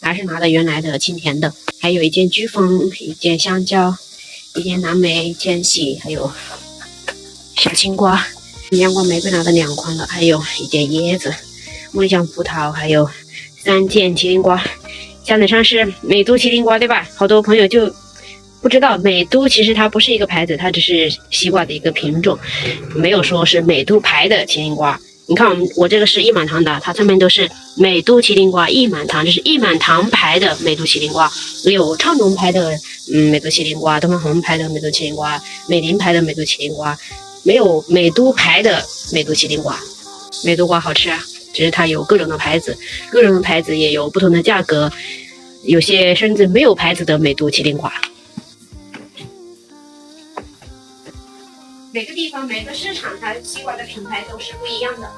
还是拿的原来的青田的，还有一件飓风，一件香蕉，一件蓝莓，一件喜，还有小青瓜。阳光玫瑰拿的2筐了，还有一件椰子，茉莉酱葡萄，还有3件麒麟瓜。下载上是美都麒麟瓜，对吧？好多朋友就不知道，美都其实它不是一个牌子，它只是西瓜的一个品种，没有说是美都牌的麒麟瓜。你看我这个是一满堂的，它上面都是美都麒麟瓜一满堂，这是一满堂牌的美都麒麟瓜，有畅农牌的美都麒麟瓜，东方红牌的美都麒麟瓜，美林牌的美都麒麟瓜，没有美都牌的美都麒麟瓜。美都瓜好吃啊，只是它有各种的牌子，各种的牌子也有不同的价格，有些甚至没有牌子的美都麒麟瓜。每个地方每个市场它西瓜的品牌都是不一样的，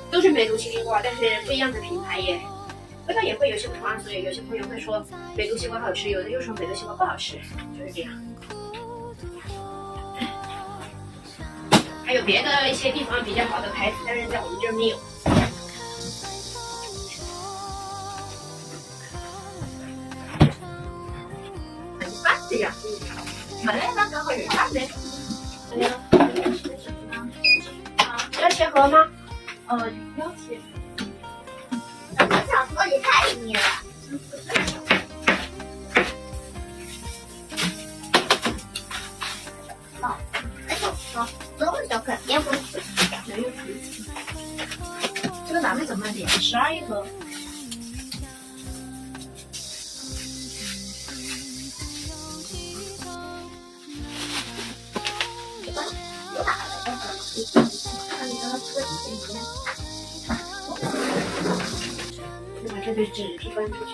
都是美都麒麟瓜，但是不一样的品牌也味道也会有些不同啊。所以有些朋友会说美都西瓜好吃，有的又说美都西瓜不好吃，就是这样。还有别的一些地方比较好的牌子，但是在我们这儿没有。这样，没来那刚好有啥子？要切盒吗？要切。我小时候也太迷了。哦，哎呦，这么小颗，也不吃。没有吃。这个咱们怎么点？12一盒。就把这堆纸批搬出去。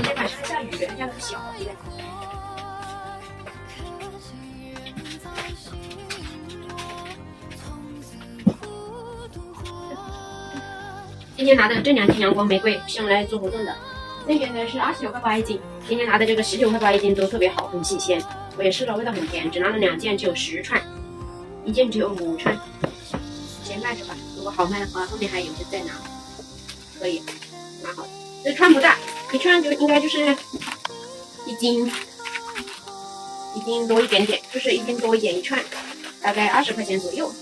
这晚上下雨，这样子小一点。今天拿的这2斤阳光玫瑰是用来做活动的，那边的是29块8一斤。今天拿的这个19块8一斤都特别好，很新鲜。我也试了，味道很甜，只拿了2件，只有10串，一件只有5串。先卖着吧，如果好卖的话，后面还有就再拿。可以，蛮好的。这串不大，一串就应该就是1斤多一点点，就是1斤多一点一串，大概20块钱左右。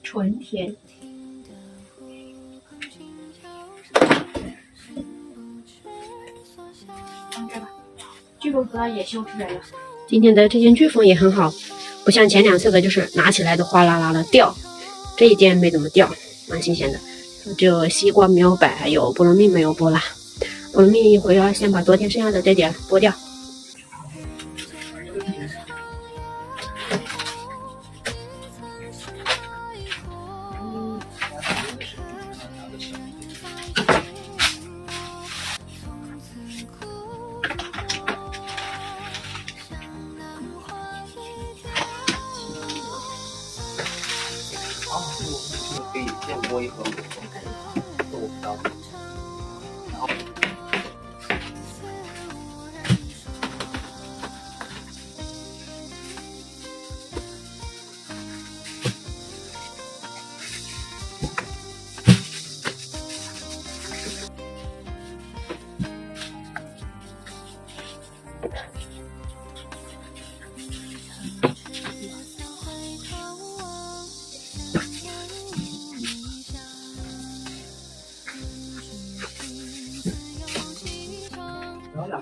纯甜。放这吧，飓风盒也修出来了。今天的这件飓风也很好，不像前2次的，就是拿起来的哗啦啦的掉。这一件没怎么掉，蛮新鲜的。只有西瓜没有摆，还有菠萝蜜没有剥啦。菠萝蜜一会儿要先把昨天剩下的这点剥掉。可以现剥一盒，这我不知道。然后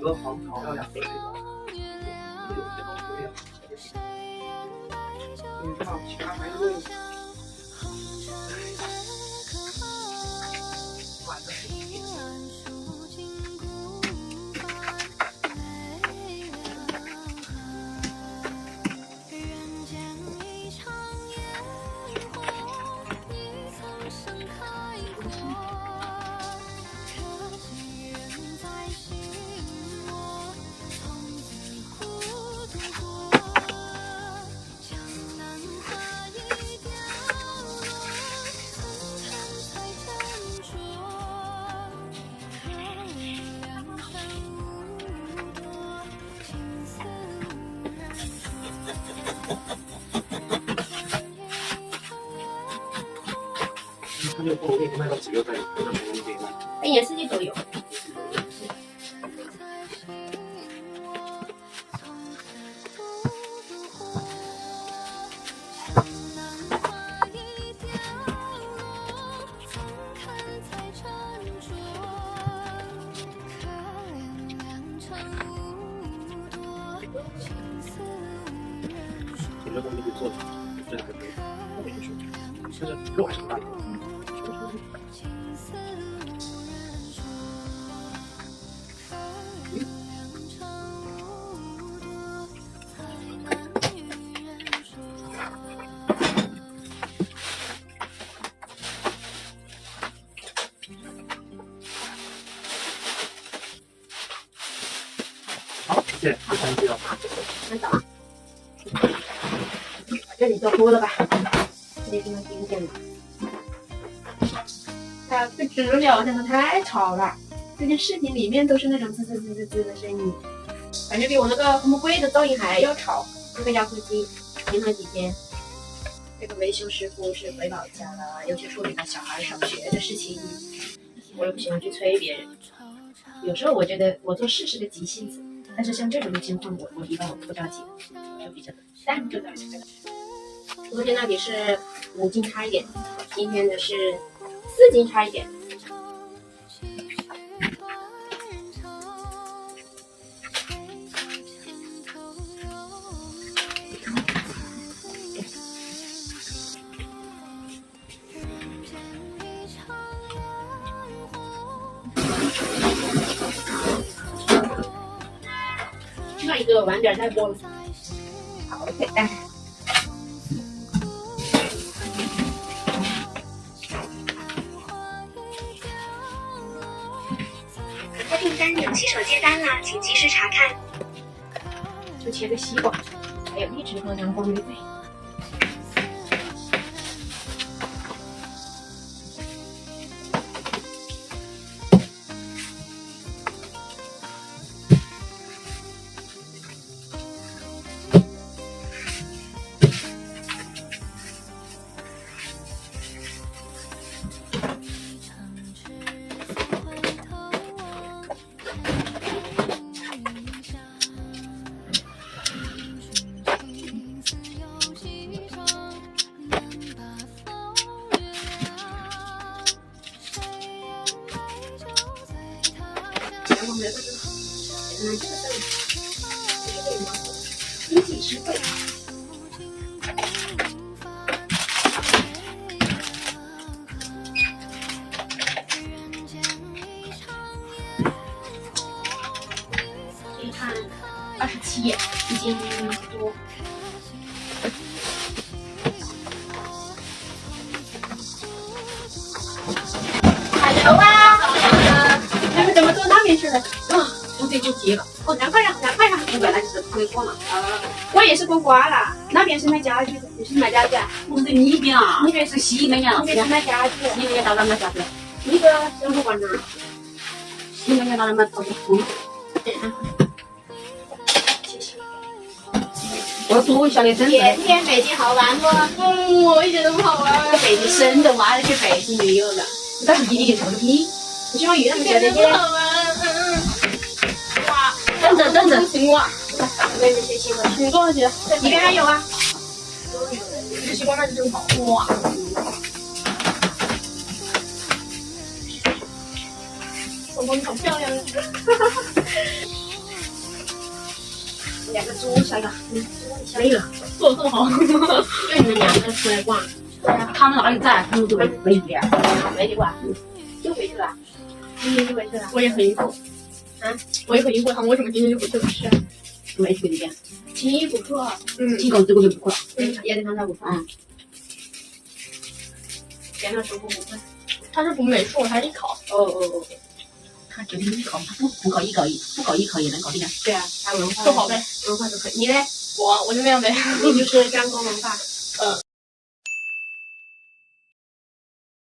个黄桃要2个这个，好，其他还有。他那个菠萝可以卖到几月份？那菠萝可以卖？一年四季都有。你这东西可以做的，这还可以，但是肉还是很大一个。好，谢谢，第3季了。看到啊，这里做多了吧？这里这么点点的。它不直了，真的太吵了。最近视频里面都是那种滋滋滋滋滋的声音，感觉比我那个红魔龟的噪音还要吵。这个压缩机停了几天。这个维修师傅是回老家了，又去处理了小孩上学的事情。我也不喜欢去催别人，有时候我觉得我做事是个急性子。但是像这种情况，我一般我不着急，就比较淡就到这个。昨天那里是5斤差一点，今天的是4斤差一点。另一个晚点再播了。好，OK，带。该订单有洗手接单了，请及时查看。就切个西瓜，还有荔枝和阳光玫瑰。经济实惠。这一看27页，1斤多。hello啊，你们怎么坐那边去了？我这就急了。哦，难怪呀，难怪呀！我本来就是不会过嘛。我也是过瓜了。那边是卖家具的，你是卖家具啊？我们这你边啊，那边是西门呀，那边是卖家具。西门呀，到那卖啥子？一个生活馆呢？西门呀，到那卖东西。谢谢。我多小的真的。天天北京好玩不？我一点都不好玩。北京深的玩去北京旅游了。但是你瞅个屁！你喜欢鱼那么小的不好玩。哇，等着，青蛙，没有些西瓜，你多少钱？里面还有啊。这西瓜卖的真好。哇，宝宝你好漂亮啊！两个猪下一个，累了，做得这么好，就你们两个出来逛，他们哪里在？他们都没去啊。没去逛，又回去了，今天就回去了，我也很疑惑，我也很疑惑他们为什么今天就不去了。是啊，没去那边，轻易不去，提高这个就不了。也得看他不放，前面说不分，他是补美术还是艺考？哦，他决定艺考，他不搞艺考也能搞定啊。对啊，还有文化做好呗，文化都可以，你呢？我就那样呗。你就是专攻文化，